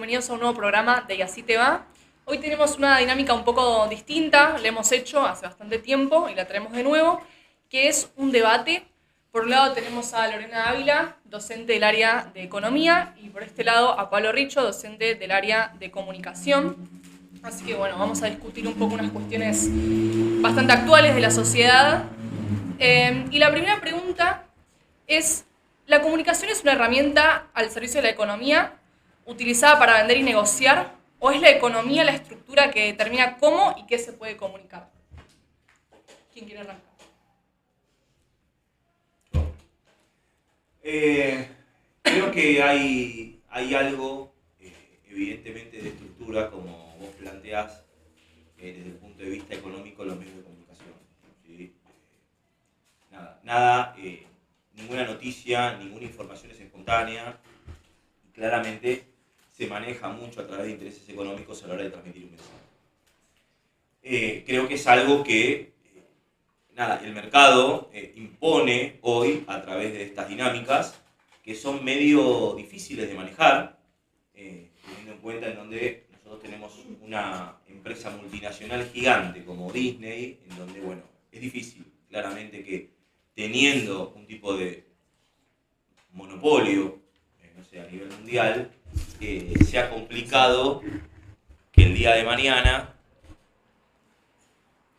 bienvenidos a un nuevo programa de Y Así Te Va. Hoy tenemos una dinámica un poco distinta, la hemos hecho hace bastante tiempo y la traemos de nuevo, que es un debate. Por un lado tenemos a Lorena Ávila, docente del área de Economía, y por este lado a Pablo Richo, docente del área de Comunicación. Así que bueno, vamos a discutir un poco unas cuestiones bastante actuales de la sociedad. Y la primera pregunta es: ¿la comunicación es una herramienta al servicio de la economía, utilizada para vender y negociar, o es la economía la estructura que determina cómo y qué se puede comunicar? ¿Quién quiere arrancar? Creo que hay algo, evidentemente, de estructura, como vos planteás, desde el punto de vista económico, los medios de comunicación. ¿Sí? Ninguna noticia, ninguna información es espontánea, y claramente se maneja mucho a través de intereses económicos a la hora de transmitir un mensaje. Creo que es algo que el mercado impone hoy a través de estas dinámicas, que son medio difíciles de manejar, teniendo en cuenta en donde nosotros tenemos una empresa multinacional gigante como Disney, en donde, bueno, es difícil, claramente, que teniendo un tipo de monopolio, no sé, a nivel mundial, sea complicado que el día de mañana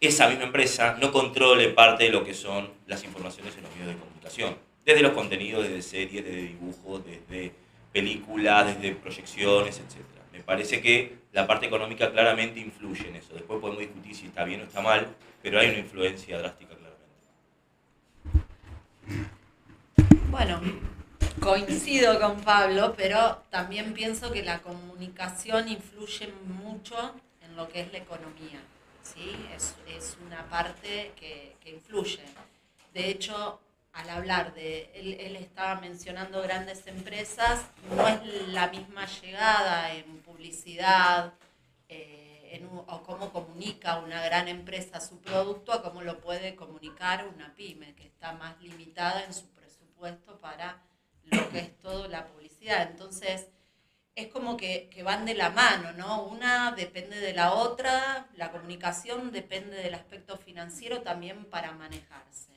esa misma empresa no controle parte de lo que son las informaciones en los medios de comunicación. Desde los contenidos, desde series, desde dibujos, desde películas, desde proyecciones, etc. Me parece que la parte económica claramente influye en eso. Después podemos discutir si está bien o está mal, pero hay una influencia drástica claramente. Bueno, coincido con Pablo, pero también pienso que la comunicación influye mucho en lo que es la economía. ¿Sí? Es una parte que influye. De hecho, al hablar de, él estaba mencionando grandes empresas, no es la misma llegada en publicidad o cómo comunica una gran empresa su producto a cómo lo puede comunicar una pyme, que está más limitada en su presupuesto para lo que es toda la publicidad. Entonces, es como que van de la mano, ¿no? Una depende de la otra, la comunicación depende del aspecto financiero también para manejarse.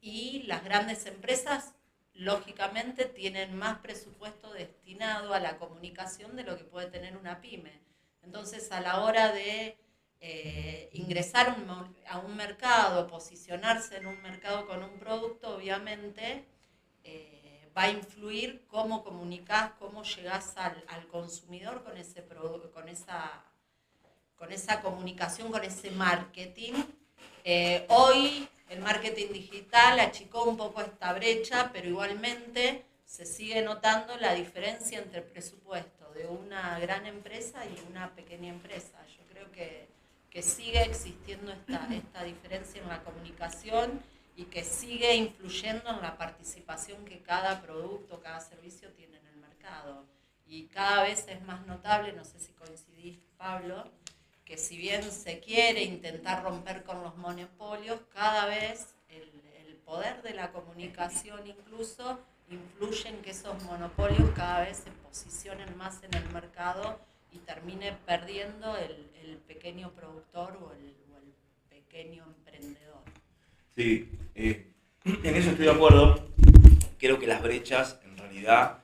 Y las grandes empresas, lógicamente, tienen más presupuesto destinado a la comunicación de lo que puede tener una pyme. Entonces, a la hora de ingresar a un mercado, posicionarse en un mercado con un producto, obviamente va a influir cómo comunicás, cómo llegás al consumidor con esa comunicación, con ese marketing. Hoy el marketing digital achicó un poco esta brecha, pero igualmente se sigue notando la diferencia entre el presupuesto de una gran empresa y una pequeña empresa. Yo creo que sigue existiendo esta diferencia en la comunicación y que sigue influyendo en la participación que cada producto, cada servicio tiene en el mercado. Y cada vez es más notable, no sé si coincidís, Pablo, que si bien se quiere intentar romper con los monopolios, cada vez el poder de la comunicación incluso influye en que esos monopolios cada vez se posicionen más en el mercado y termine perdiendo el pequeño productor o el pequeño emprendedor. Sí, en eso estoy de acuerdo. Creo que las brechas, en realidad,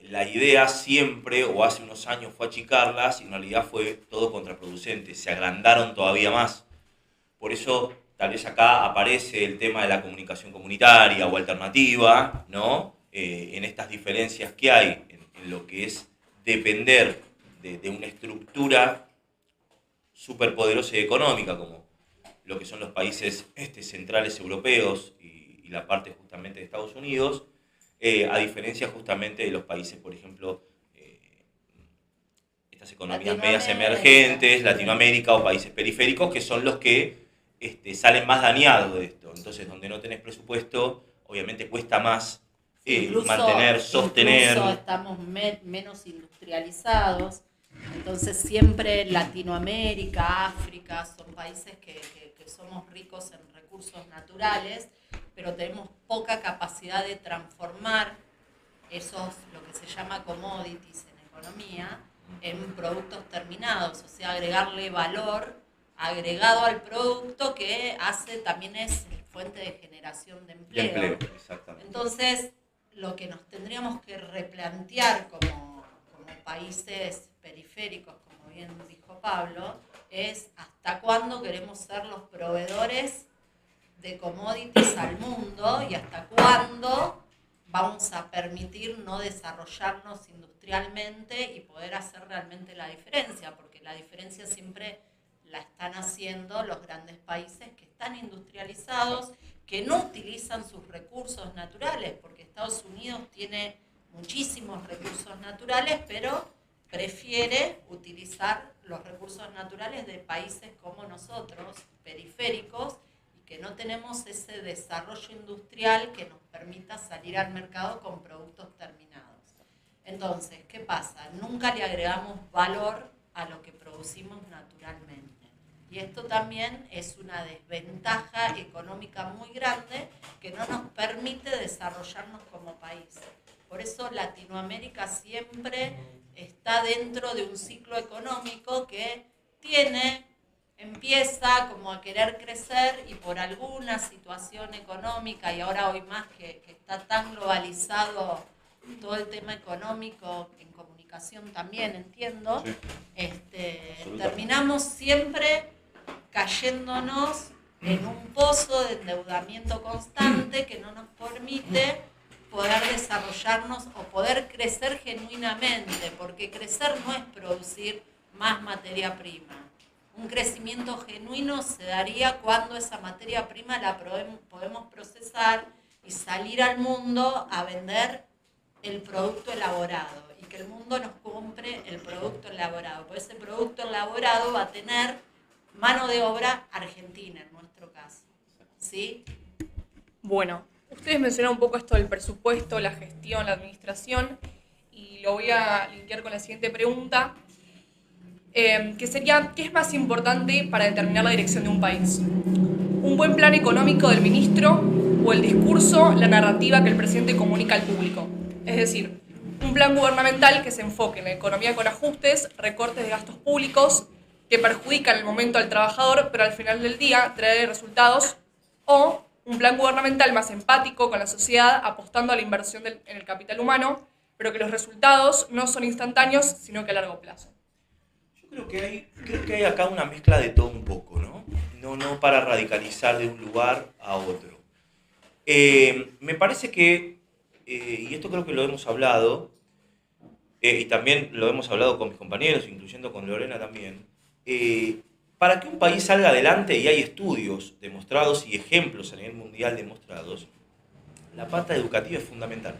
la idea siempre, o hace unos años, fue achicarlas, y en realidad fue todo contraproducente. Se agrandaron todavía más. Por eso, tal vez acá aparece el tema de la comunicación comunitaria o alternativa, ¿no? En estas diferencias que hay en lo que es depender de una estructura superpoderosa y económica, como lo que son los países centrales europeos y la parte justamente de Estados Unidos, a diferencia justamente de los países, por ejemplo, estas economías medias emergentes, Latinoamérica o países periféricos, que son los que salen más dañados de esto. Entonces, donde no tenés presupuesto, obviamente cuesta más mantener, sostener. Incluso estamos menos industrializados. Entonces siempre Latinoamérica, África, son países que somos ricos en recursos naturales, pero tenemos poca capacidad de transformar esos, lo que se llama commodities en economía, en productos terminados, o sea, agregarle valor agregado al producto que también es fuente de generación de empleo. De empleo, exactamente. Entonces, lo que nos tendríamos que replantear como países periféricos, como bien dijo Pablo, es hasta cuándo queremos ser los proveedores de commodities al mundo y hasta cuándo vamos a permitir no desarrollarnos industrialmente y poder hacer realmente la diferencia, porque la diferencia siempre la están haciendo los grandes países que están industrializados, que no utilizan sus recursos naturales, porque Estados Unidos tiene muchísimos recursos naturales, pero prefiere utilizar los recursos naturales de países como nosotros, periféricos, y que no tenemos ese desarrollo industrial que nos permita salir al mercado con productos terminados. Entonces, ¿qué pasa? Nunca le agregamos valor a lo que producimos naturalmente. Y esto también es una desventaja económica muy grande que no nos permite desarrollarnos como país. Por eso Latinoamérica siempre está dentro de un ciclo económico que empieza como a querer crecer y por alguna situación económica, y ahora hoy más que está tan globalizado todo el tema económico, en comunicación también entiendo, sí. Terminamos siempre cayéndonos en un pozo de endeudamiento constante que no nos permite poder desarrollarnos o poder crecer genuinamente, porque crecer no es producir más materia prima. Un crecimiento genuino se daría cuando esa materia prima la podemos procesar y salir al mundo a vender el producto elaborado y que el mundo nos compre el producto elaborado. Pues ese producto elaborado va a tener mano de obra argentina en nuestro caso. ¿Sí? Bueno, ustedes mencionaron un poco esto del presupuesto, la gestión, la administración, y lo voy a linkear con la siguiente pregunta, que sería, ¿qué es más importante para determinar la dirección de un país? ¿Un buen plan económico del ministro o el discurso, la narrativa que el presidente comunica al público? Es decir, un plan gubernamental que se enfoque en la economía con ajustes, recortes de gastos públicos que perjudican el momento al trabajador, pero al final del día trae resultados, o un plan gubernamental más empático con la sociedad, apostando a la inversión en el capital humano, pero que los resultados no son instantáneos, sino que a largo plazo. Yo creo que hay acá una mezcla de todo un poco, ¿no? No para radicalizar de un lugar a otro. Me parece que, y esto creo que lo hemos hablado, y también lo hemos hablado con mis compañeros, incluyendo con Lorena también, para que un país salga adelante, y hay estudios demostrados y ejemplos a nivel mundial demostrados, la pata educativa es fundamental.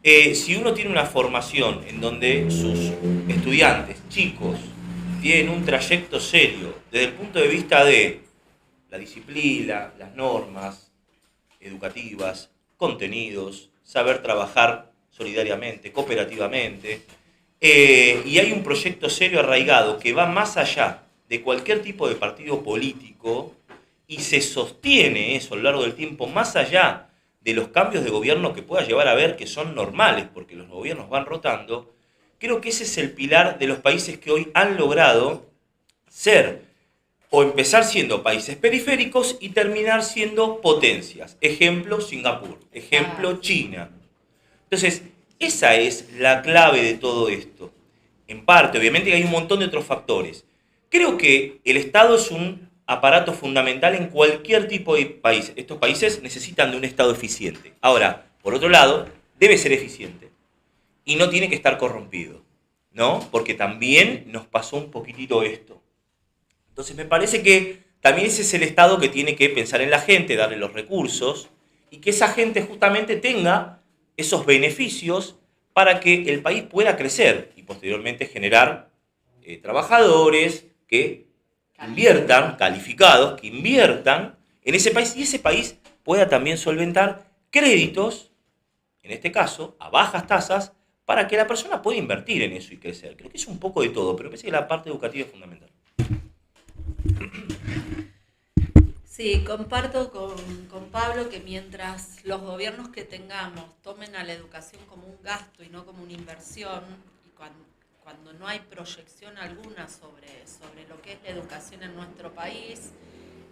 Si uno tiene una formación en donde sus estudiantes, chicos, tienen un trayecto serio desde el punto de vista de la disciplina, las normas educativas, contenidos, saber trabajar solidariamente, cooperativamente, y hay un proyecto serio arraigado que va más allá de cualquier tipo de partido político y se sostiene eso a lo largo del tiempo, más allá de los cambios de gobierno que pueda llevar a ver, que son normales porque los gobiernos van rotando, creo que ese es el pilar de los países que hoy han logrado ser o empezar siendo países periféricos y terminar siendo potencias. Ejemplo, Singapur. Ejemplo, China. Entonces, esa es la clave de todo esto. En parte, obviamente hay un montón de otros factores. Creo que el Estado es un aparato fundamental en cualquier tipo de país. Estos países necesitan de un Estado eficiente. Ahora, por otro lado, debe ser eficiente y no tiene que estar corrompido, ¿no? Porque también nos pasó un poquitito esto. Entonces me parece que también ese es el Estado que tiene que pensar en la gente, darle los recursos y que esa gente justamente tenga esos beneficios para que el país pueda crecer y posteriormente generar trabajadores que inviertan, calificados, que inviertan en ese país y ese país pueda también solventar créditos, en este caso, a bajas tasas, para que la persona pueda invertir en eso y crecer. Creo que es un poco de todo, pero me parece que la parte educativa es fundamental. Sí, comparto con Pablo que mientras los gobiernos que tengamos tomen a la educación como un gasto y no como una inversión, y cuando no hay proyección alguna sobre lo que es la educación en nuestro país,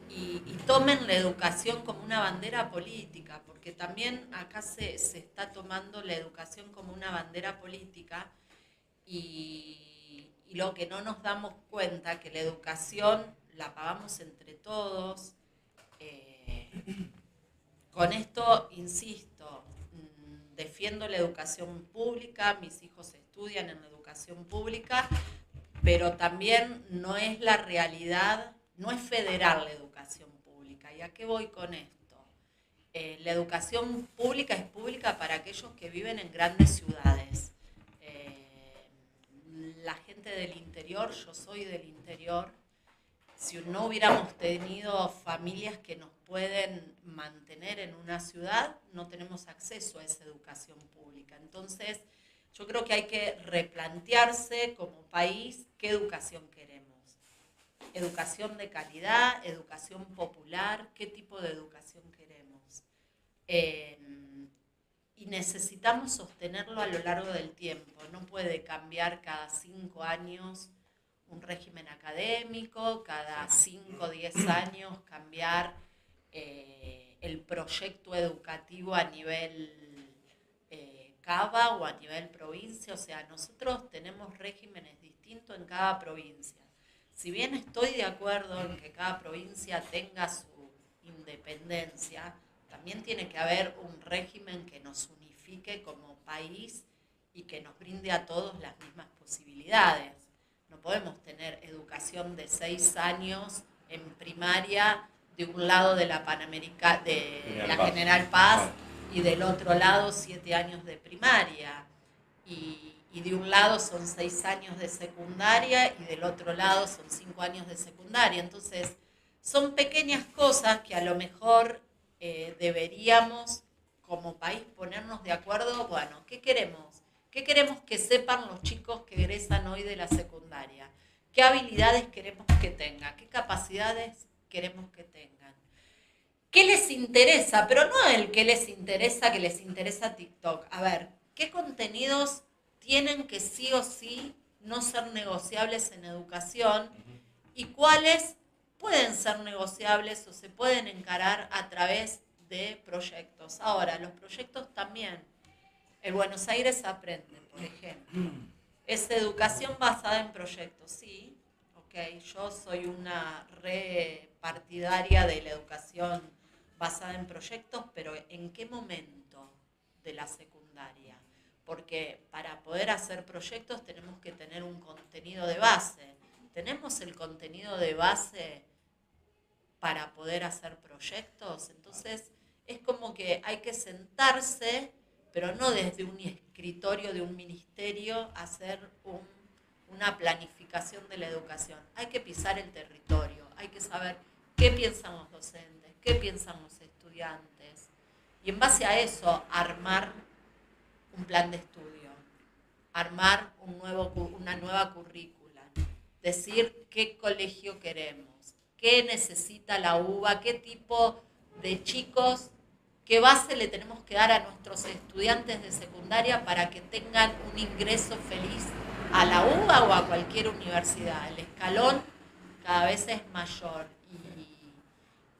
y tomen la educación como una bandera política, porque también acá se está tomando la educación como una bandera política, y lo que no nos damos cuenta, que la educación la pagamos entre todos. Con esto, insisto, defiendo la educación pública, mis hijos estudian en la educación pública, pero también no es la realidad, no es federal la educación pública. ¿Y a qué voy con esto? La educación pública es pública para aquellos que viven en grandes ciudades. La gente del interior, yo soy del interior, si no hubiéramos tenido familias que nos pueden mantener en una ciudad, no tenemos acceso a esa educación pública. Entonces, yo creo que hay que replantearse como país qué educación queremos. Educación de calidad, educación popular, qué tipo de educación queremos. Y necesitamos sostenerlo a lo largo del tiempo. No puede cambiar cada 5 años un régimen académico, cada 5 o 10 años cambiar el proyecto educativo a nivel CABA o a nivel provincia. O sea, nosotros tenemos regímenes distintos en cada provincia. Si bien estoy de acuerdo en que cada provincia tenga su independencia, también tiene que haber un régimen que nos unifique como país y que nos brinde a todos las mismas posibilidades. No podemos tener educación de 6 años en primaria de un lado de la Panamericana, de la General Paz, y del otro lado 7 años de primaria. Y de un lado son 6 años de secundaria y del otro lado son 5 años de secundaria. Entonces, son pequeñas cosas que a lo mejor deberíamos como país ponernos de acuerdo. Bueno, ¿qué queremos? ¿Qué queremos que sepan los chicos que egresan hoy de la secundaria? ¿Qué habilidades queremos que tengan? ¿Qué capacidades queremos que tengan? ¿Qué les interesa? Pero no el que les interesa TikTok. A ver, ¿qué contenidos tienen que sí o sí no ser negociables en educación? ¿Y cuáles pueden ser negociables o se pueden encarar a través de proyectos? Ahora, los proyectos también. El Buenos Aires Aprende, por ejemplo. ¿Es educación basada en proyectos? Sí. Ok, yo soy una partidaria de la educación basada en proyectos, pero ¿en qué momento de la secundaria? Porque para poder hacer proyectos tenemos que tener un contenido de base. ¿Tenemos el contenido de base para poder hacer proyectos? Entonces, es como que hay que sentarse, pero no desde un escritorio de un ministerio, hacer una planificación de la educación. Hay que pisar el territorio, hay que saber qué piensan los docentes, qué piensan los estudiantes, y en base a eso armar un plan de estudio, armar una nueva currícula, decir qué colegio queremos, qué necesita la UBA, qué tipo de chicos, qué base le tenemos que dar a nuestros estudiantes de secundaria para que tengan un ingreso feliz a la UBA o a cualquier universidad. El escalón cada vez es mayor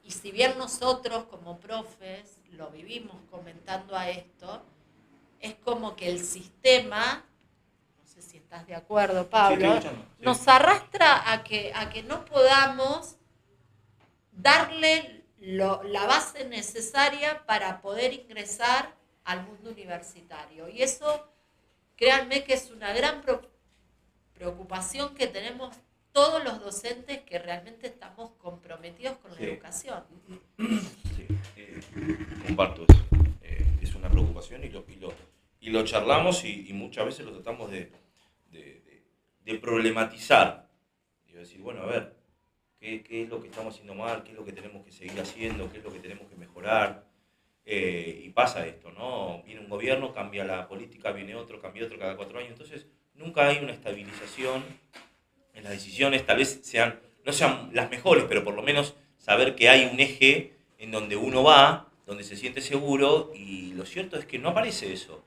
y si bien nosotros como profes lo vivimos comentando a esto, es como que el sistema, no sé si estás de acuerdo, Pablo, sí, nos arrastra a que no podamos darle la base necesaria para poder ingresar al mundo universitario. Y eso, créanme que es una gran preocupación que tenemos todos los docentes que realmente estamos comprometidos con la educación. Sí, comparto eso. Es una preocupación y lo charlamos y muchas veces lo tratamos de problematizar. Y decir, bueno, a ver, ¿qué es lo que estamos haciendo mal? ¿Qué es lo que tenemos que seguir haciendo? ¿Qué es lo que tenemos que mejorar? Y pasa esto, ¿no? Viene un gobierno, cambia la política, viene otro, cambia otro cada 4 años. Entonces, nunca hay una estabilización en las decisiones. Tal vez no sean las mejores, pero por lo menos saber que hay un eje en donde uno va, donde se siente seguro, y lo cierto es que no aparece eso.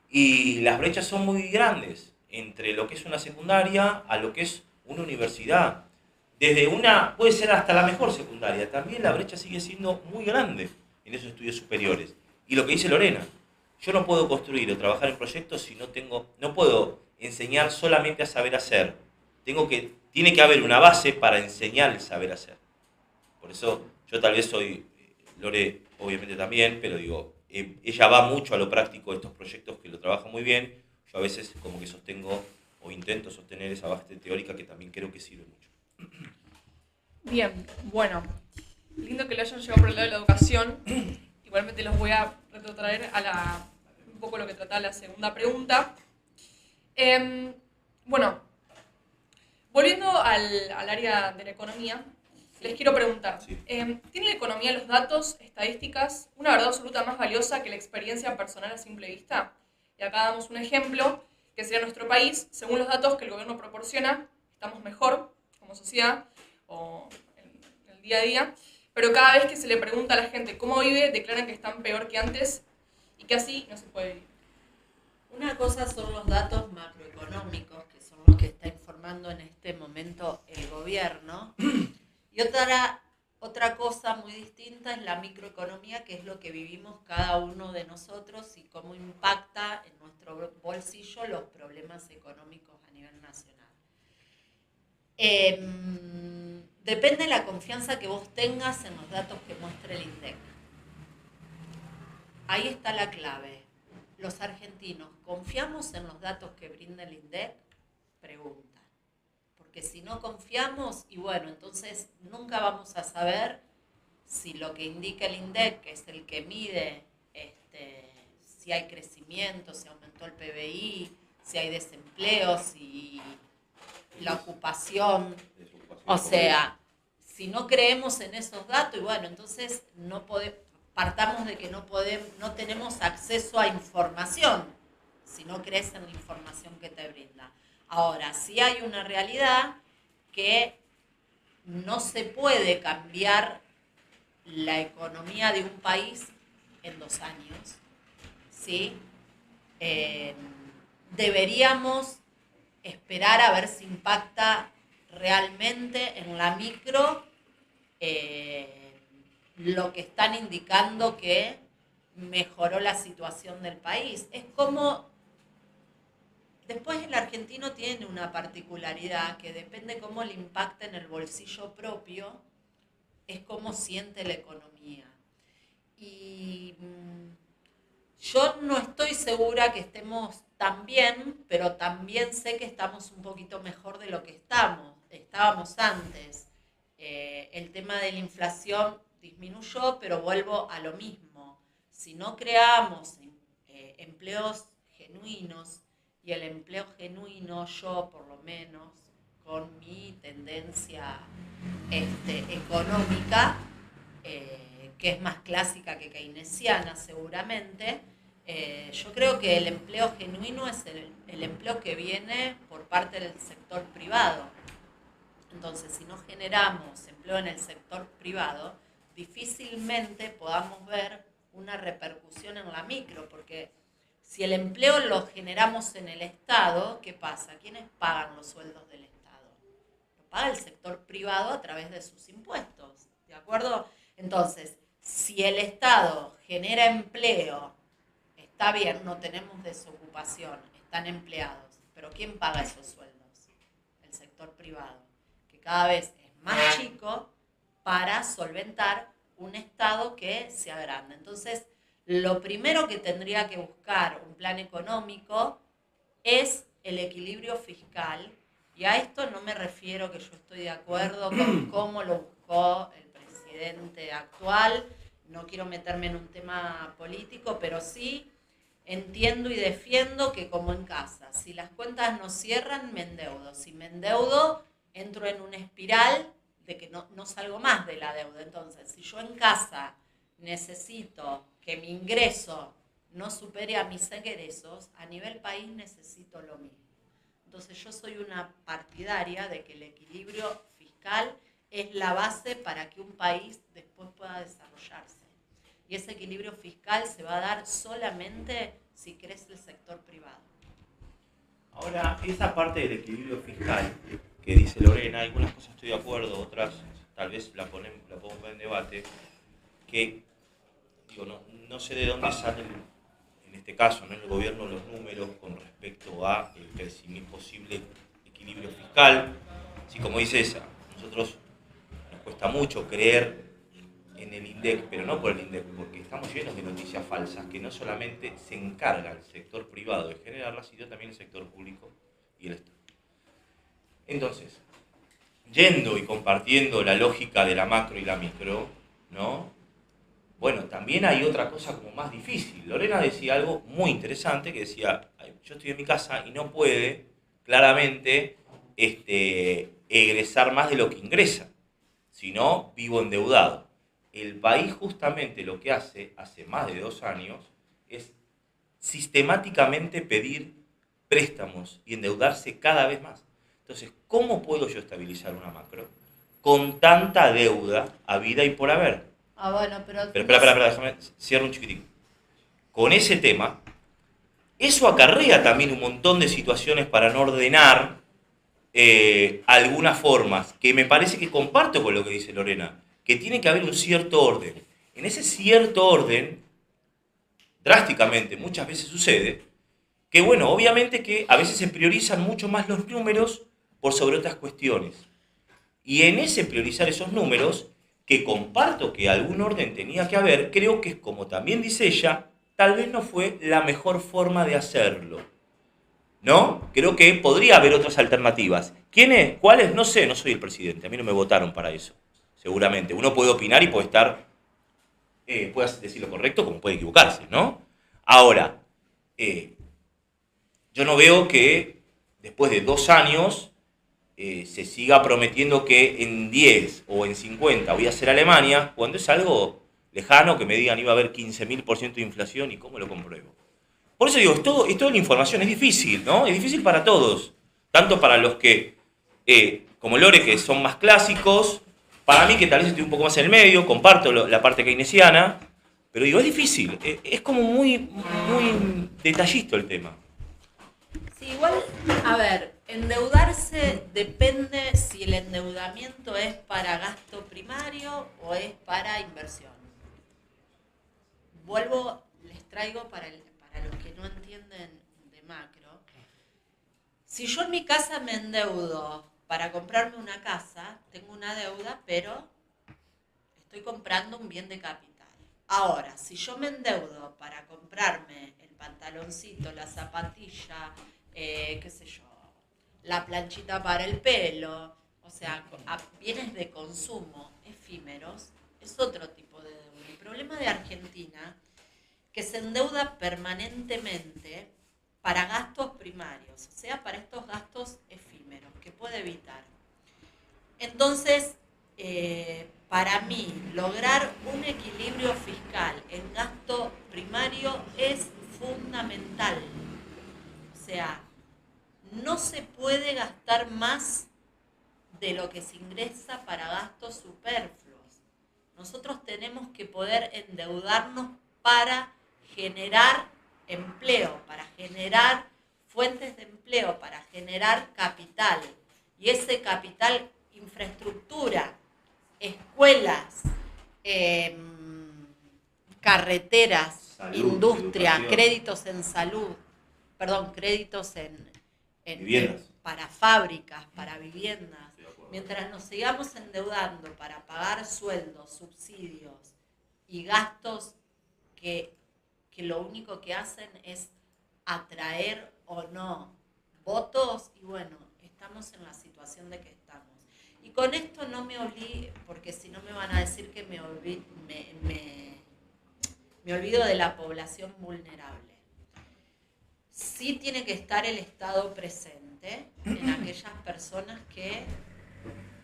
Y las brechas son muy grandes. entre lo que es una secundaria a lo que es una universidad. Puede ser hasta la mejor secundaria, también la brecha sigue siendo muy grande en esos estudios superiores. Y lo que dice Lorena, yo no puedo construir o trabajar en proyectos si no puedo enseñar solamente a saber hacer. Tiene que haber una base para enseñar el saber hacer. Por eso yo tal vez Lore obviamente también, pero digo, ella va mucho a lo práctico de estos proyectos que lo trabaja muy bien. Yo a veces como que sostengo o intento sostener esa base teórica que también creo que sirve mucho. Bien, bueno, lindo que lo hayan llevado por el lado de la educación. Igualmente los voy a retrotraer un poco lo que trataba la segunda pregunta. Bueno, volviendo al área de la economía, les quiero preguntar, Sí. ¿tiene la economía los datos, estadísticas, una verdad absoluta más valiosa que la experiencia personal a simple vista? Y acá damos un ejemplo, que sería nuestro país. Según los datos que el gobierno proporciona, estamos mejor como sociedad o en el día a día, pero cada vez que se le pregunta a la gente cómo vive, declaran que están peor que antes y que así no se puede vivir. Una cosa son los datos macroeconómicos, que son los que está informando en este momento el gobierno, y otra cosa muy distinta es la microeconomía, que es lo que vivimos cada uno de nosotros y cómo impacta en nuestro bolsillo los problemas económicos a nivel nacional. Depende de la confianza que vos tengas en los datos que muestra el INDEC. Ahí está la clave. Los argentinos, ¿confiamos en los datos que brinda el INDEC? Pregunta. Porque si no confiamos, y bueno, entonces nunca vamos a saber si lo que indica el INDEC, que es el que mide si hay crecimiento, si aumentó el PBI, si hay desempleo, si la ocupación. O sea, si no creemos en esos datos, y bueno, entonces partamos de que no tenemos acceso a información, si no crees en la información que te brinda. Ahora, sí hay una realidad que no se puede cambiar la economía de un país en 2 años, ¿sí? Deberíamos esperar a ver si impacta realmente en la micro lo que están indicando que mejoró la situación del país. Es como, después el argentino tiene una particularidad que depende cómo le impacta en el bolsillo propio, es cómo siente la economía. Y yo no estoy segura que estemos tan bien, pero también sé que estamos un poquito mejor de lo que estábamos antes. El tema de la inflación disminuyó, pero vuelvo a lo mismo. Si no creamos empleos genuinos, y el empleo genuino, yo por lo menos, con mi tendencia económica, que es más clásica que keynesiana seguramente, yo creo que el empleo genuino es el empleo que viene por parte del sector privado. Entonces, si no generamos empleo en el sector privado, difícilmente podamos ver una repercusión en la micro, porque si el empleo lo generamos en el Estado, ¿qué pasa? ¿Quiénes pagan los sueldos del Estado? Lo paga el sector privado a través de sus impuestos, ¿de acuerdo? Entonces, si el Estado genera empleo, está bien, no tenemos desocupación, están empleados, pero ¿quién paga esos sueldos? El sector privado, que cada vez es más chico para solventar un Estado que se agranda. Entonces, lo primero que tendría que buscar un plan económico es el equilibrio fiscal, y a esto no me refiero que yo estoy de acuerdo con cómo lo buscó el presidente actual, no quiero meterme en un tema político, pero sí entiendo y defiendo que como en casa, si las cuentas no cierran, me endeudo. Si me endeudo, entro en una espiral de que no salgo más de la deuda. Entonces, si yo en casa necesito que mi ingreso no supere a mis egresos, a nivel país necesito lo mismo. Entonces, yo soy una partidaria de que el equilibrio fiscal es la base para que un país después pueda desarrollarse. Y ese equilibrio fiscal se va a dar solamente si crece el sector privado. Ahora, esa parte del equilibrio fiscal que dice Lorena, algunas cosas estoy de acuerdo, otras tal vez la podemos poner en debate, que digo, no sé de dónde salen, en este caso, ¿no?, en el gobierno, los números con respecto a el crecimiento, posible equilibrio fiscal. Si como dice esa, nosotros nos cuesta mucho creer en el INDEC, pero no por el INDEC, porque estamos llenos de noticias falsas que no solamente se encarga el sector privado de generarlas, sino también el sector público y el Estado. Entonces, yendo y compartiendo la lógica de la macro y la micro, ¿no? Bueno, también hay otra cosa como más difícil. Lorena decía algo muy interesante, que decía, yo estoy en mi casa y no puede claramente egresar más de lo que ingresa, si no, vivo endeudado. El país justamente lo que hace más de 2 años, es sistemáticamente pedir préstamos y endeudarse cada vez más. Entonces, ¿cómo puedo yo estabilizar una macro con tanta deuda habida y por haber? Bueno, pero... Pero espera, déjame, cierro un chiquitín. Con ese tema, eso acarrea también un montón de situaciones para no ordenar algunas formas, que me parece que comparto con lo que dice Lorena, que tiene que haber un cierto orden. En ese cierto orden, drásticamente, muchas veces sucede, que bueno, obviamente que a veces se priorizan mucho más los números por sobre otras cuestiones. Y en ese priorizar esos números, que comparto que algún orden tenía que haber, creo que, como también dice ella, tal vez no fue la mejor forma de hacerlo, ¿no? Creo que podría haber otras alternativas. ¿Quiénes? ¿Cuáles? No sé, no soy el presidente, a mí no me votaron para eso, seguramente. Uno puede opinar y puede puede decir lo correcto como puede equivocarse, ¿no? Ahora, yo no veo que después de 2 años se siga prometiendo que en 10 o en 50 voy a ser Alemania, cuando es algo lejano, que me digan iba a haber 15.000% de inflación y cómo lo compruebo. Por eso digo, es toda la información, es difícil, ¿no? Es difícil para todos, tanto para los que, como Lore, que son más clásicos, para mí que tal vez estoy un poco más en el medio, comparto la parte keynesiana, pero digo, es difícil, es como muy detallista el tema. Sí, igual, a ver, endeudarse depende si el endeudamiento es para gasto primario o es para inversión. Vuelvo, les traigo para los que no entienden de macro. Si yo en mi casa me endeudo para comprarme una casa, tengo una deuda, pero estoy comprando un bien de capital. Ahora, si yo me endeudo para comprarme el pantaloncito, la zapatilla, qué sé yo, la planchita para el pelo, o sea, a bienes de consumo efímeros, es otro tipo de deuda. El problema de Argentina, que se endeuda permanentemente para gastos primarios, o sea, para estos gastos efímeros, que puede evitar. Entonces, para mí, lograr un equilibrio fiscal en gasto primario es fundamental. O sea, no se puede gastar más de lo que se ingresa para gastos superfluos. Nosotros tenemos que poder endeudarnos para generar empleo, para generar fuentes de empleo, para generar capital. Y ese capital, infraestructura, escuelas, carreteras, salud, industria, educación, créditos en salud, créditos para fábricas, para viviendas. Mientras nos sigamos endeudando para pagar sueldos, subsidios y gastos que lo único que hacen es atraer o no votos, y bueno, estamos en la situación de que estamos. Y con esto no me olvido, porque si no me van a decir que me olvido de la población vulnerable. Sí tiene que estar el Estado presente en aquellas personas que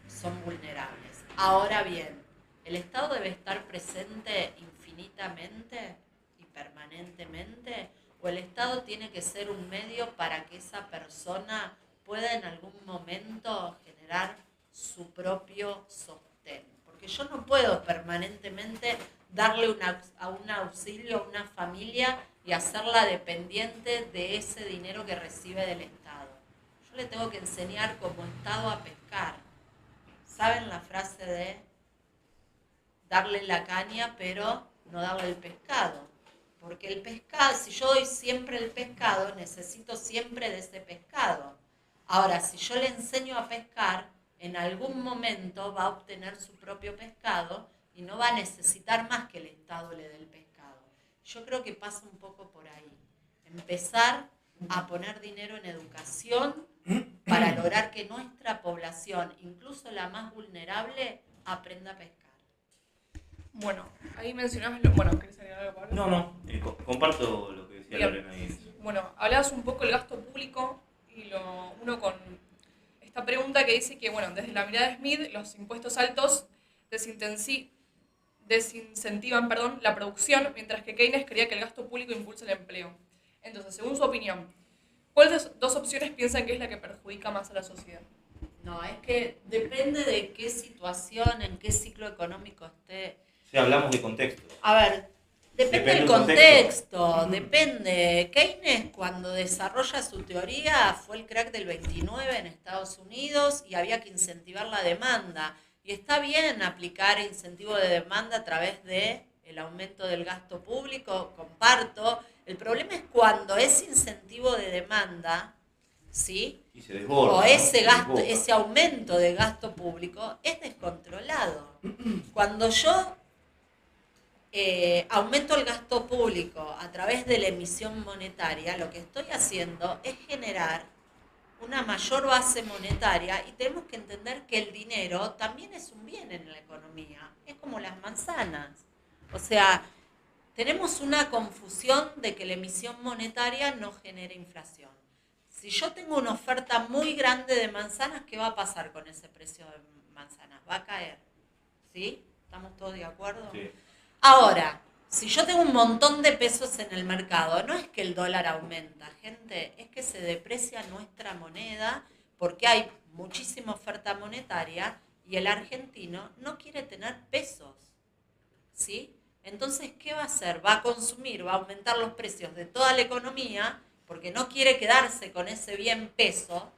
son vulnerables. Ahora bien, ¿el Estado debe estar presente infinitamente y permanentemente? ¿O el Estado tiene que ser un medio para que esa persona pueda en algún momento generar su propio sostén? Porque yo no puedo permanentemente darle un auxilio a una familia y hacerla dependiente de ese dinero que recibe del Estado. Yo le tengo que enseñar como Estado a pescar. ¿Saben la frase de darle la caña pero no darle el pescado? Porque el pescado, si yo doy siempre el pescado, necesito siempre de ese pescado. Ahora, si yo le enseño a pescar, en algún momento va a obtener su propio pescado y no va a necesitar más que el Estado le dé el pescado. Yo creo que pasa un poco por ahí. Empezar a poner dinero en educación para lograr que nuestra población, incluso la más vulnerable, aprenda a pescar. Bueno, ahí mencionabas, bueno, ¿querés agregar algo, Pablo? No, comparto lo que decía Bien. Lorena ahí. Bueno, hablabas un poco del gasto público y uno con esta pregunta que dice que, bueno, desde la mirada de Smith, los impuestos altos desincentivan la producción, mientras que Keynes creía que el gasto público impulsa el empleo. Entonces, según su opinión, ¿cuáles dos opciones piensan que es la que perjudica más a la sociedad? No, es que depende de qué situación, en qué ciclo económico esté. O sea, hablamos de contexto. A ver, depende del contexto, depende. Keynes, cuando desarrolla su teoría, fue el crack del 29 en Estados Unidos y había que incentivar la demanda. Y está bien aplicar incentivo de demanda a través de el aumento del gasto público, comparto. El problema es cuando ese incentivo de demanda, ¿sí? Y se desborda, o ese gasto, desborda. ese aumento de gasto público es descontrolado. Cuando yo aumento el gasto público a través de la emisión monetaria, lo que estoy haciendo es generar una mayor base monetaria y tenemos que entender que el dinero también es un bien en la economía, es como las manzanas. O sea, tenemos una confusión de que la emisión monetaria no genera inflación. Si yo tengo una oferta muy grande de manzanas, ¿qué va a pasar con ese precio de manzanas? Va a caer. ¿Sí? ¿Estamos todos de acuerdo? Sí. Ahora, si yo tengo un montón de pesos en el mercado, no es que el dólar aumenta, gente, es que se deprecia nuestra moneda porque hay muchísima oferta monetaria y el argentino no quiere tener pesos, ¿sí? Entonces, ¿qué va a hacer? Va a consumir, va a aumentar los precios de toda la economía porque no quiere quedarse con ese bien peso.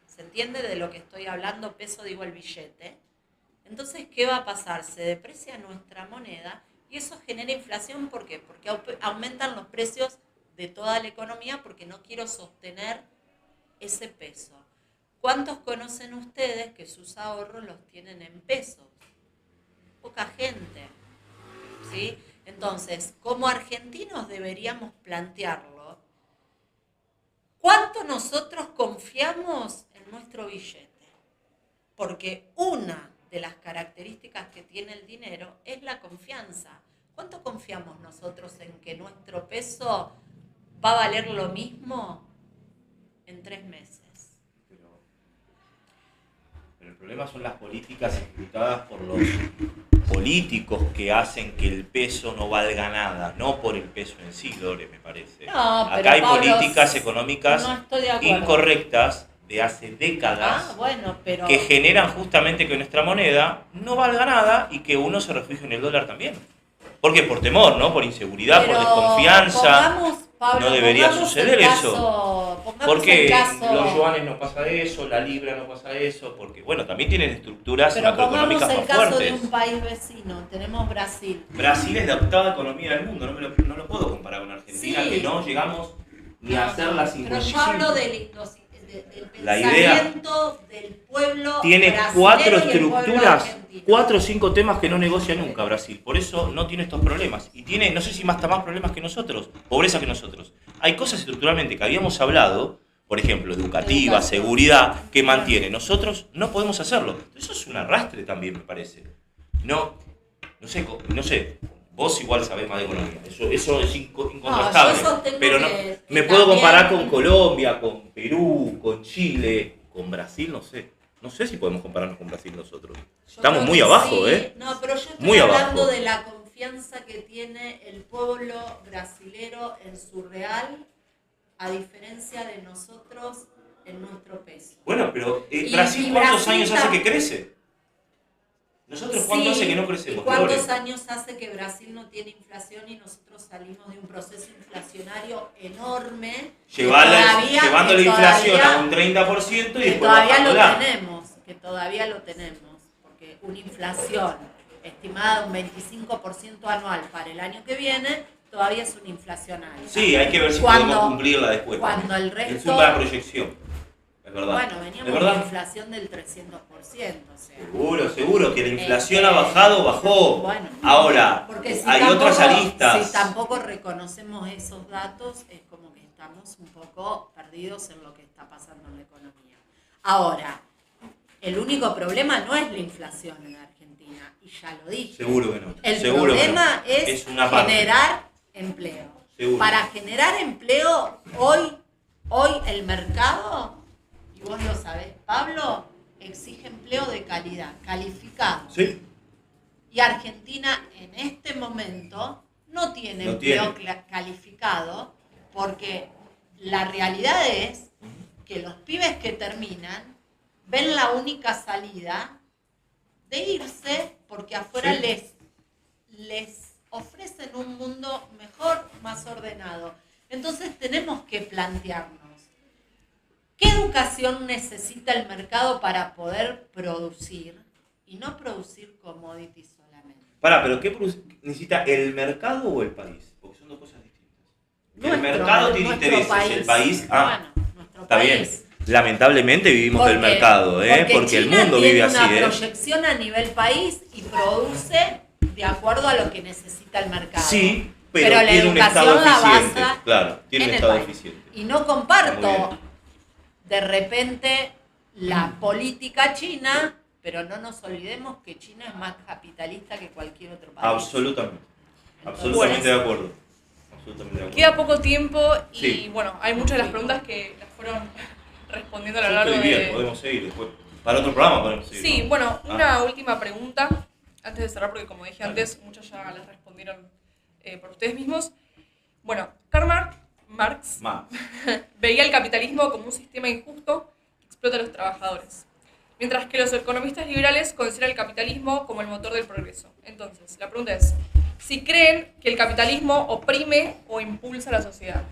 ¿Se entiende de lo que estoy hablando? Peso, digo, el billete. Entonces, ¿qué va a pasar? Se deprecia nuestra moneda y eso genera inflación. ¿Por qué? Porque aumentan los precios de toda la economía porque no quiero sostener ese peso. ¿Cuántos conocen ustedes que sus ahorros los tienen en pesos? Poca gente, ¿sí? Entonces, como argentinos deberíamos plantearlo. ¿Cuánto nosotros confiamos en nuestro billete? Porque una de las características que tiene el dinero es la confianza. ¿Cuánto confiamos nosotros en que nuestro peso va a valer lo mismo en 3 meses? Pero el problema son las políticas ejecutadas por los políticos que hacen que el peso no valga nada, no por el peso en sí, Lore, me parece. No, pero acá hay Pablo, políticas económicas no estoy de acuerdo. incorrectas de hace décadas Bueno, pero que generan justamente que nuestra moneda no valga nada y que uno se refugie en el dólar también. ¿Por qué? Por temor, ¿no? Por inseguridad, por desconfianza. Pablo, no debería pongamos suceder el eso. Pongamos Porque el caso, los yuanes no pasa eso, la libra no pasa eso, porque bueno, también tienen estructuras pero pongamos macroeconómicas el más caso fuertes. de un país vecino, tenemos Brasil. Brasil es la octava economía del mundo, no lo puedo comparar con Argentina, Sí. que no llegamos ni a hacer las 55. Pero yo hablo del La idea pensamiento del pueblo tiene brasilero 4 y el pueblo estructuras, argentino. 4 o 5 temas que no negocia nunca Brasil. Por eso no tiene estos problemas. Y tiene, no sé si hasta más problemas que nosotros, pobreza que nosotros. Hay cosas estructuralmente que habíamos hablado, por ejemplo, educativa, seguridad, que mantiene. Nosotros no podemos hacerlo. Eso es un arrastre también, me parece. No sé. Vos igual sabés más de economía, eso es incontrastable. yo sostengo pero no, que me puedo también- comparar con Colombia, con Perú, con Chile, con Brasil, no sé. No sé si podemos compararnos con Brasil nosotros. Yo Estamos creo muy que abajo, sí. ¿eh? No, pero yo estoy Muy hablando abajo. de la confianza que tiene el pueblo brasilero en su real, a diferencia de nosotros en nuestro peso. Bueno, pero Y Brasil, ¿cuántos Brasil años hace que crece? Nosotros, ¿cuánto hace que no crecemos? ¿Y cuántos Flores? años hace que Brasil no tiene inflación y nosotros salimos de un proceso inflacionario enorme? Llevando la inflación a un 30% y que después todavía lo bajándola. tenemos, porque una inflación estimada un 25% anual para el año que viene, todavía es una inflación alta. Sí, hay que ver si podemos cumplirla después. Cuando el resto... Es una proyección, es verdad. Bueno, veníamos ¿Es de verdad? una inflación del 300%, o sea... Seguro, que la inflación ha bajado, bajó. Bueno, ahora, porque si hay tampoco, otras aristas. Si tampoco reconocemos esos datos, es como que estamos un poco perdidos en lo que está pasando en la economía. Ahora, el único problema no es la inflación en Argentina, y ya lo dije. Seguro que no. El Seguro problema que no. es una parte. generar empleo. Seguro. Para generar empleo, hoy el mercado, y vos lo sabés, Pablo, exige empleo de calidad, calificado. Sí. Y Argentina en este momento no tiene empleo calificado, porque la realidad es que los pibes que terminan ven la única salida de irse porque afuera les ofrecen un mundo mejor, más ordenado. Entonces tenemos que plantearnos, ¿qué educación necesita el mercado para poder producir? Y no producir commodities solamente. ¿Pero qué necesita el mercado o el país? Porque son dos cosas distintas. El mercado tiene intereses, país. el país... Nuestro está país. bien. Lamentablemente vivimos del mercado, porque el China mundo vive así. Tiene una proyección a nivel país y produce de acuerdo a lo que necesita el mercado. Sí, pero la tiene un educación estado la eficiente. basa Claro, tiene un en el estado país. eficiente. Y no Muy comparto bien. de repente la política china, pero no nos olvidemos que China es más capitalista que cualquier otro país. Absolutamente. Entonces, Absolutamente de acuerdo. Absolutamente de acuerdo. Queda poco tiempo y Sí. bueno, hay muchas de las preguntas que las fueron respondiendo a lo Yo largo estoy bien, de... podemos seguir después. Para otro programa podemos seguir. Sí, ¿no? bueno, una última pregunta antes de cerrar, porque como dije antes, muchas ya las respondieron por ustedes mismos. Bueno, Karl Marx veía el capitalismo como un sistema injusto que explota a los trabajadores, mientras que los economistas liberales consideran el capitalismo como el motor del progreso. Entonces, la pregunta es, si creen que el capitalismo oprime o impulsa a la sociedad.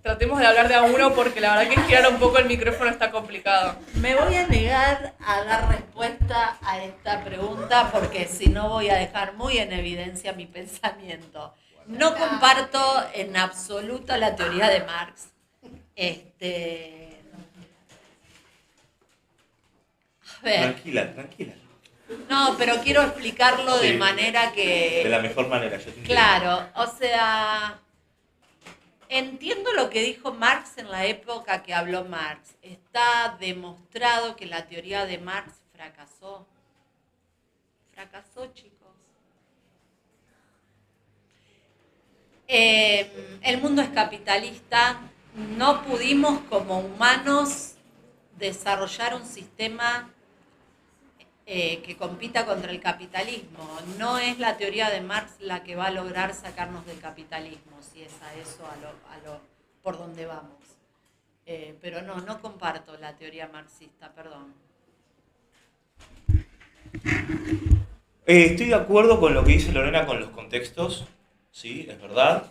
Tratemos de hablar de a uno porque la verdad que girar un poco el micrófono está complicado. Me voy a negar a dar respuesta a esta pregunta porque si no voy a dejar muy en evidencia mi pensamiento. No comparto en absoluto la teoría de Marx. A ver, Tranquila. no, pero quiero explicarlo de Sí. manera que... De la mejor manera, yo te entiendo. Claro, o sea, entiendo lo que dijo Marx en la época que habló Marx. Está demostrado que la teoría de Marx fracasó. Fracasó, chicos. El mundo es capitalista. No pudimos como humanos desarrollar un sistema que compita contra el capitalismo. No es la teoría de Marx la que va a lograr sacarnos del capitalismo, si es a eso por donde vamos. Pero no comparto la teoría marxista, perdón. Estoy de acuerdo con lo que dice Lorena con los contextos, sí, es verdad.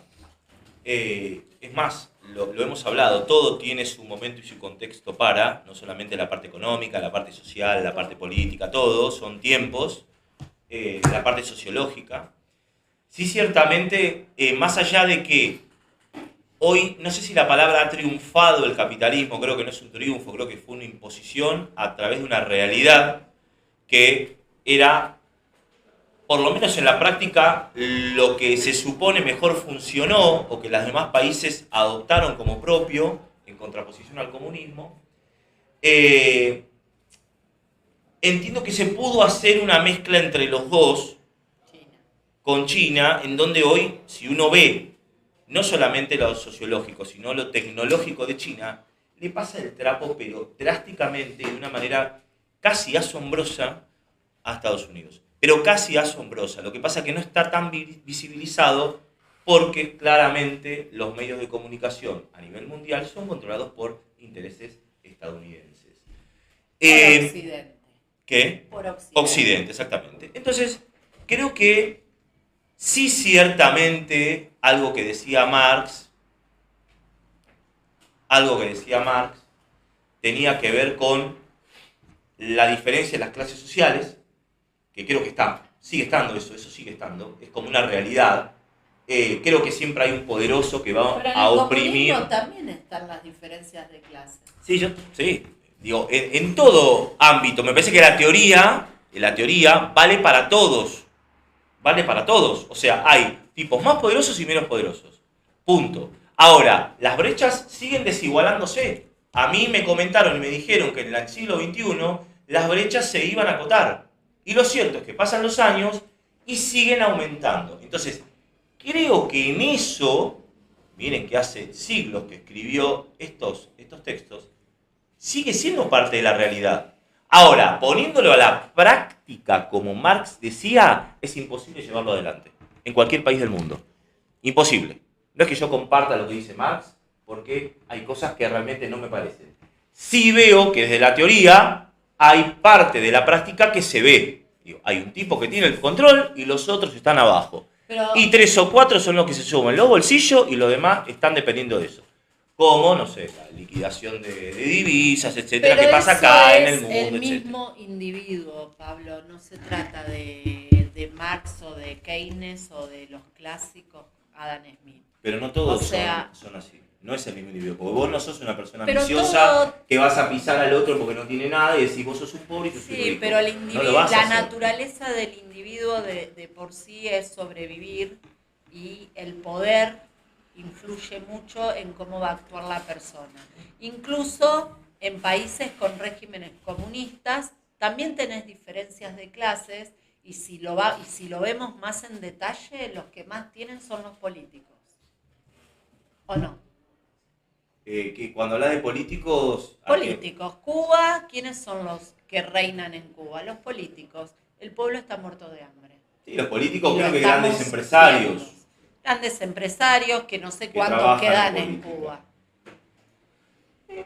Es más, lo hemos hablado, todo tiene su momento y su contexto no solamente la parte económica, la parte social, la parte política, todo, son tiempos, la parte sociológica. Sí, ciertamente, más allá de que hoy, no sé si la palabra ha triunfado el capitalismo, creo que no es un triunfo, creo que fue una imposición a través de una realidad que era, por lo menos en la práctica, lo que se supone mejor funcionó o que los demás países adoptaron como propio, en contraposición al comunismo. Entiendo que se pudo hacer una mezcla entre los dos con China, en donde hoy, si uno ve no solamente lo sociológico, sino lo tecnológico de China, le pasa el trapo, pero drásticamente, de una manera casi asombrosa, a Estados Unidos. Pero casi asombrosa. Lo que pasa es que no está tan visibilizado porque claramente los medios de comunicación a nivel mundial son controlados por intereses estadounidenses. Por Occidente. ¿Qué? Por Occidente. Occidente, exactamente. Entonces, creo que sí, ciertamente, algo que decía Marx, tenía que ver con la diferencia en las clases sociales, que creo que sigue estando eso sigue estando, es como una realidad. Creo que siempre hay un poderoso que va Pero en a el oprimir. comunismo también están las diferencias de clase. Sí. Digo, en todo ámbito, me parece que la teoría vale para todos. Vale para todos. O sea, hay tipos más poderosos y menos poderosos. Punto. Ahora, las brechas siguen desigualándose. A mí me comentaron y me dijeron que en el siglo XXI las brechas se iban a acotar. Y lo cierto es que pasan los años y siguen aumentando. Entonces, creo que en eso, miren que hace siglos que escribió estos textos, sigue siendo parte de la realidad. Ahora, poniéndolo a la práctica, como Marx decía, es imposible llevarlo adelante. En cualquier país del mundo. Imposible. No es que yo comparta lo que dice Marx, porque hay cosas que realmente no me parecen. Sí veo que desde la teoría hay parte de la práctica que se ve. Digo, hay un tipo que tiene el control y los otros están abajo. Y 3 o 4 son los que se suben los bolsillos y los demás están dependiendo de eso. Como, no sé, la liquidación de divisas, etcétera, que pasa acá en el mundo, el etcétera. mismo individuo, Pablo. No se trata de Marx o de Keynes o de los clásicos Adam Smith. Pero no todos O sea, son así. No es el mismo individuo. Porque vos no sos una persona pero ambiciosa que vas a pisar al otro porque no tiene nada y decís vos sos un pobre y yo soy rico. Sí, pero No lo vas a la hacer. naturaleza del individuo de por sí es sobrevivir y el poder influye mucho en cómo va a actuar la persona. Incluso en países con regímenes comunistas también tenés diferencias de clases y si lo vemos más en detalle, los que más tienen son los políticos. ¿O no? Que cuando hablas de políticos... Políticos. Cuba, ¿quiénes son los que reinan en Cuba? Los políticos. El pueblo está muerto de hambre. Sí, los políticos Y creo lo que grandes estamos empresarios. viendo. Grandes empresarios que no sé Que cuántos trabajan quedan en en política. Cuba.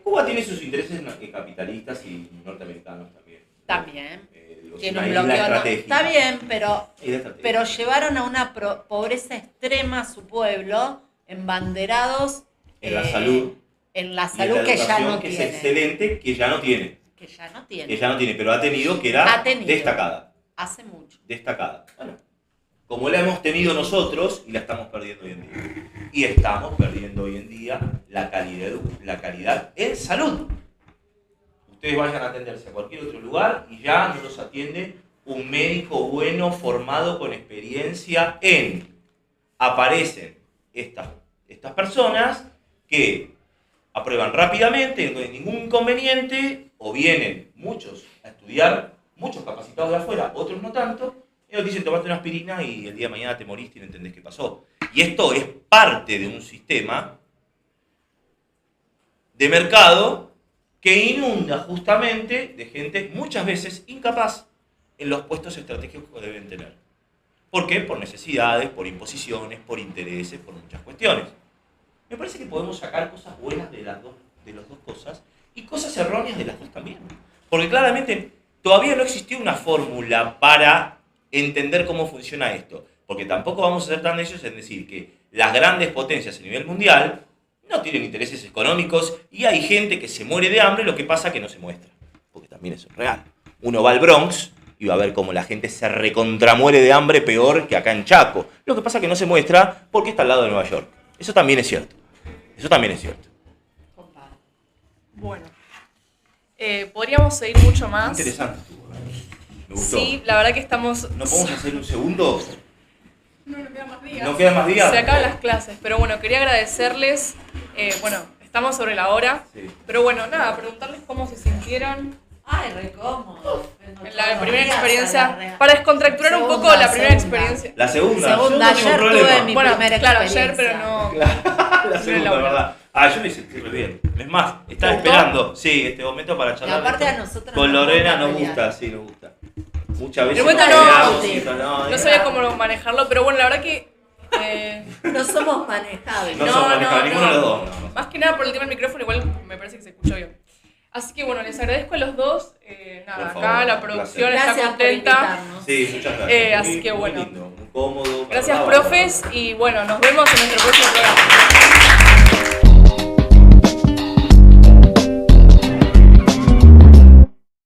Cuba tiene sus intereses capitalistas y norteamericanos también. También. Digo, Tiene es un una isla bloqueo. estratégica. Está bien, pero Isla estratégica. pero llevaron a una pobreza extrema a su pueblo, embanderados En la salud. en la Y en salud la que ya educación, no que tiene. es excelente, que ya no tiene. Que ya no tiene. Que ya no tiene, pero ha tenido, que era Ha tenido. destacada. Hace mucho. Destacada. Bueno, como la hemos tenido nosotros y la estamos perdiendo hoy en día. Y estamos perdiendo hoy en día la calidad en salud. Ustedes vayan a atenderse a cualquier otro lugar y ya no los atiende un médico bueno, formado, con experiencia en... Aparecen estas personas que aprueban rápidamente, no hay ningún inconveniente, o vienen muchos a estudiar, muchos capacitados de afuera, otros no tanto, y nos dicen tomate una aspirina y el día de mañana te moriste y no entendés qué pasó. Y esto es parte de un sistema de mercado que inunda justamente de gente muchas veces incapaz en los puestos estratégicos que deben tener. ¿Por qué? Por necesidades, por imposiciones, por intereses, por muchas cuestiones. Me parece que podemos sacar cosas buenas de las dos cosas y cosas erróneas de las dos también. Porque claramente todavía no existió una fórmula para entender cómo funciona esto. Porque tampoco vamos a ser tan necios en decir que las grandes potencias a nivel mundial no tienen intereses económicos y hay gente que se muere de hambre, lo que pasa que no se muestra. Porque también eso es real. Uno va al Bronx y va a ver cómo la gente se recontramuere de hambre peor que acá en Chaco. Lo que pasa que no se muestra porque está al lado de Nueva York. Eso también es cierto. Eso también es cierto. Bueno, podríamos seguir mucho más. Interesante estuvo. Me gustó. Sí, la verdad que estamos... ¿No podemos hacer un segundo? No nos quedan más días. ¿No quedan más días? Se acaban las clases, pero bueno, quería agradecerles. Bueno, estamos sobre la hora. Sí. Pero bueno, nada, preguntarles cómo se sintieron Ay, re cómodo. en la primera experiencia. Para descontracturar un poco la primera experiencia. La segunda. Segunda, yo no tengo ayer problema. tuve mi Bueno, primera claro, experiencia. ayer, pero no... La segunda, la ¿verdad? Yo me sentí re bien. Es más, estaba ¿Te gustó? esperando, sí, este momento para Y charlar. aparte de a esto. nosotros Con nos Lorena gusta nos pelear. gusta, sí, nos gusta. Muchas veces Pero bueno, nos no, peleamos, No sabía cómo manejarlo, pero bueno, la verdad que... No somos manejables. No somos manejables, ninguno de los dos. Más que nada por el tema del micrófono, igual me parece que se escuchó bien. Así que bueno, les agradezco a los dos. Nada, Por favor, acá la un producción Gracias está por contenta. invitarnos. Sí, muchas gracias. Así que bueno. Muy lindo, muy cómodo. Gracias, Bárbaro. profes, y bueno, nos vemos en nuestro próximo programa.